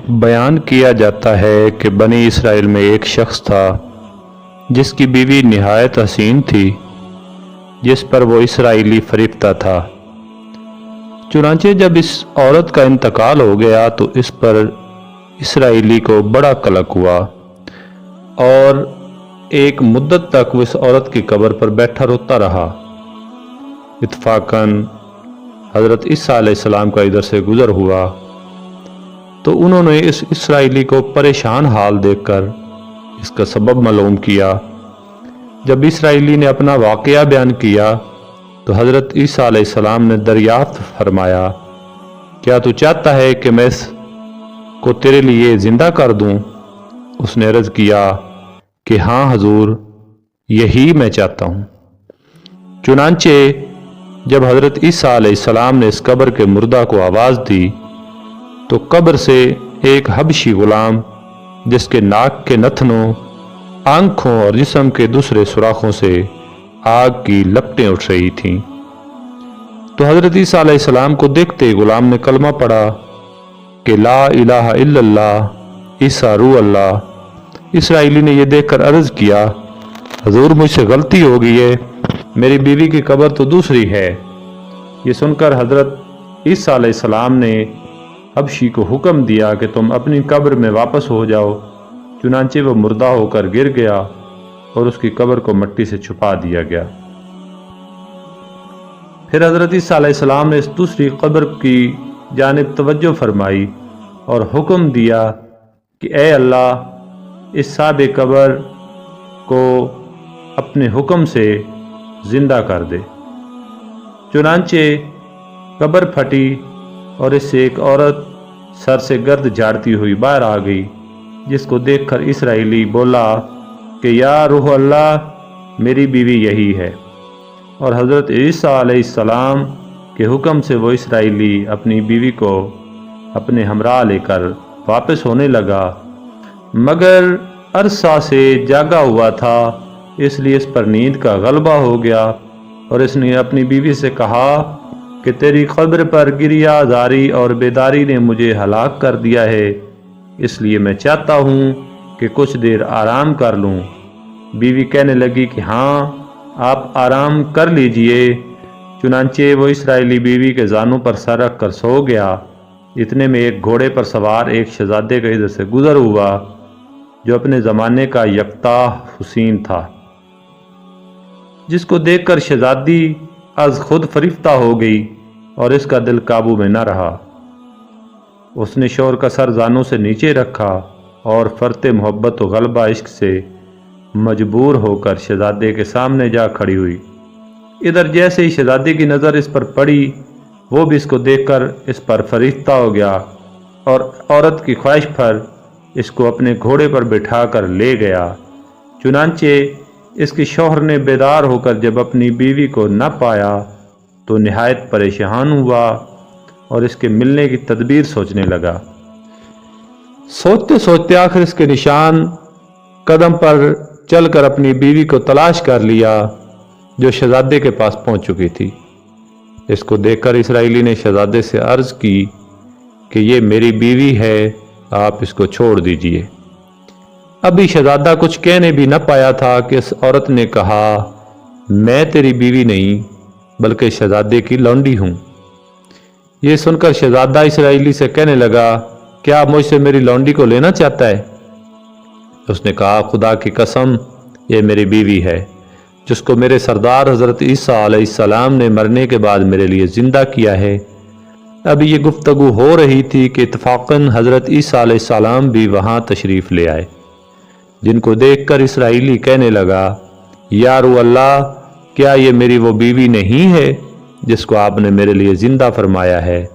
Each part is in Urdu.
بیان کیا جاتا ہے کہ بنی اسرائیل میں ایک شخص تھا جس کی بیوی نہایت حسین تھی، جس پر وہ اسرائیلی فریفتہ تھا۔ چنانچہ جب اس عورت کا انتقال ہو گیا تو اس پر اسرائیلی کو بڑا قلق ہوا اور ایک مدت تک وہ اس عورت کی قبر پر بیٹھا روتا رہا۔ اتفاقاً حضرت عیسیٰ علیہ السلام کا ادھر سے گزر ہوا تو انہوں نے اس اسرائیلی کو پریشان حال دیکھ کر اس کا سبب معلوم کیا۔ جب اسرائیلی نے اپنا واقعہ بیان کیا تو حضرت عیسیٰ علیہ السلام نے دریافت فرمایا، کیا تو چاہتا ہے کہ میں اس کو تیرے لیے زندہ کر دوں؟ اس نے عرض کیا کہ ہاں حضور، یہی میں چاہتا ہوں۔ چنانچہ جب حضرت عیسیٰ علیہ السلام نے اس قبر کے مردہ کو آواز دی تو قبر سے ایک حبشی غلام جس کے ناک کے نتنوں، آنکھوں اور جسم کے دوسرے سوراخوں سے آگ کی لپٹیں اٹھ رہی تھیں، تو حضرت عیسیٰ علیہ السلام کو دیکھتے غلام نے کلمہ پڑھا کہ لا الہ الا اللہ عیسیٰ روح اللہ۔ اسرائیلی نے یہ دیکھ کر عرض کیا، حضور مجھ سے غلطی ہو گئی ہے، میری بیوی کی قبر تو دوسری ہے۔ یہ سن کر حضرت عیسیٰ علیہ السلام نے حبشی کو حکم دیا کہ تم اپنی قبر میں واپس ہو جاؤ۔ چنانچہ وہ مردہ ہو کر گر گیا اور اس کی قبر کو مٹی سے چھپا دیا گیا۔ پھر حضرت عیسیٰ علیہ السلام نے اس دوسری قبر کی جانب توجہ فرمائی اور حکم دیا کہ اے اللہ، اس صاحب قبر کو اپنے حکم سے زندہ کر دے۔ چنانچہ قبر پھٹی اور اس سے ایک عورت سر سے گرد جھاڑتی ہوئی باہر آ گئی، جس کو دیکھ کر اسرائیلی بولا کہ یا روح اللہ، میری بیوی یہی ہے۔ اور حضرت عیسیٰ علیہ السلام کے حکم سے وہ اسرائیلی اپنی بیوی کو اپنے ہمراہ لے کر واپس ہونے لگا، مگر عرصہ سے جاگا ہوا تھا، اس لیے اس پر نیند کا غلبہ ہو گیا اور اس نے اپنی بیوی سے کہا کہ تیری قبر پر گریہ زاری اور بیداری نے مجھے ہلاک کر دیا ہے، اس لیے میں چاہتا ہوں کہ کچھ دیر آرام کر لوں۔ بیوی کہنے لگی کہ ہاں، آپ آرام کر لیجئے۔ چنانچہ وہ اسرائیلی بیوی کے زانوں پر سر رکھ کر سو گیا۔ اتنے میں ایک گھوڑے پر سوار ایک شہزادے کا ادھر سے گزر ہوا جو اپنے زمانے کا یکتا حسین تھا، جس کو دیکھ کر شہزادی از خود فریفتہ ہو گئی اور اس کا دل قابو میں نہ رہا۔ اس نے شوہر کا سر زانوں سے نیچے رکھا اور فرط محبت و غلبہ عشق سے مجبور ہو کر شہزادے کے سامنے جا کھڑی ہوئی۔ ادھر جیسے ہی شہزادے کی نظر اس پر پڑی، وہ بھی اس کو دیکھ کر اس پر فریفتہ ہو گیا اور عورت کی خواہش پر اس کو اپنے گھوڑے پر بٹھا کر لے گیا۔ چنانچہ اس کے شوہر نے بیدار ہو کر جب اپنی بیوی کو نہ پایا تو نہایت پریشان ہوا اور اس کے ملنے کی تدبیر سوچنے لگا۔ سوچتے سوچتے آخر اس کے نشان قدم پر چل کر اپنی بیوی کو تلاش کر لیا جو شہزادے کے پاس پہنچ چکی تھی۔ اس کو دیکھ کر اسرائیلی نے شہزادے سے عرض کی کہ یہ میری بیوی ہے، آپ اس کو چھوڑ دیجئے۔ ابھی شہزادہ کچھ کہنے بھی نہ پایا تھا کہ اس عورت نے کہا، میں تیری بیوی نہیں بلکہ شہزادے کی لونڈی ہوں۔ یہ سن کر شہزادہ اسرائیلی سے کہنے لگا، کیا مجھ سے میری لونڈی کو لینا چاہتا ہے؟ اس نے کہا، خدا کی قسم، یہ میری بیوی ہے جس کو میرے سردار حضرت عیسیٰ علیہ السلام نے مرنے کے بعد میرے لیے زندہ کیا ہے۔ ابھی یہ گفتگو ہو رہی تھی کہ اتفاقاً حضرت عیسیٰ علیہ السلام بھی وہاں تشریف لے آئے، جن کو دیکھ کر اسرائیلی کہنے لگا، یا روح اللہ، کیا یہ میری وہ بیوی نہیں ہے جس کو آپ نے میرے لیے زندہ فرمایا ہے؟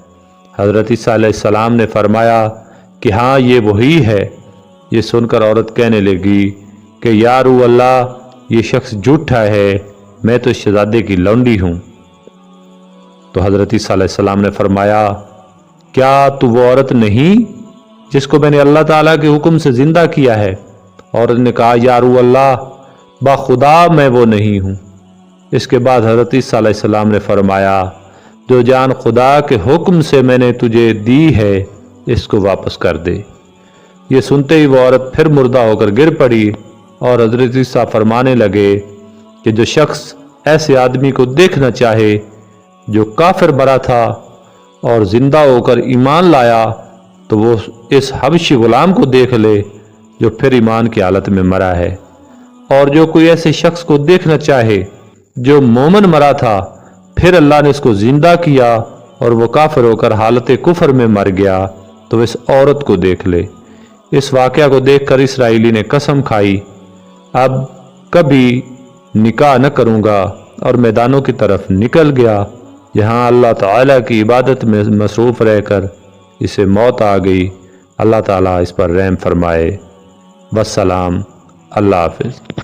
حضرت عیسیٰ علیہ السلام نے فرمایا کہ ہاں، یہ وہی ہے۔ یہ سن کر عورت کہنے لگی کہ یا روح اللہ، یہ شخص جھوٹا ہے، میں تو شہزادے کی لونڈی ہوں۔ تو حضرت عیسیٰ علیہ السلام نے فرمایا، کیا تو وہ عورت نہیں جس کو میں نے اللہ تعالیٰ کے حکم سے زندہ کیا ہے؟ عورت نے کہا، یا روح اللہ، بخدا میں وہ نہیں ہوں۔ اس کے بعد حضرت عیسیٰ علیہ السلام نے فرمایا، جو جان خدا کے حکم سے میں نے تجھے دی ہے، اس کو واپس کر دے۔ یہ سنتے ہی وہ عورت پھر مردہ ہو کر گر پڑی، اور حضرت عیسیٰ فرمانے لگے کہ جو شخص ایسے آدمی کو دیکھنا چاہے جو کافر مرا تھا اور زندہ ہو کر ایمان لایا، تو وہ اس حبشی غلام کو دیکھ لے جو پھر ایمان کی حالت میں مرا ہے، اور جو کوئی ایسے شخص کو دیکھنا چاہے جو مومن مرا تھا پھر اللہ نے اس کو زندہ کیا اور وہ کافر ہو کر حالت کفر میں مر گیا، تو اس عورت کو دیکھ لے۔ اس واقعہ کو دیکھ کر اسرائیلی نے قسم کھائی، اب کبھی نکاح نہ کروں گا، اور میدانوں کی طرف نکل گیا، جہاں اللہ تعالیٰ کی عبادت میں مصروف رہ کر اسے موت آ گئی۔ اللہ تعالیٰ اس پر رحم فرمائے۔ والسلام، اللہ حافظ۔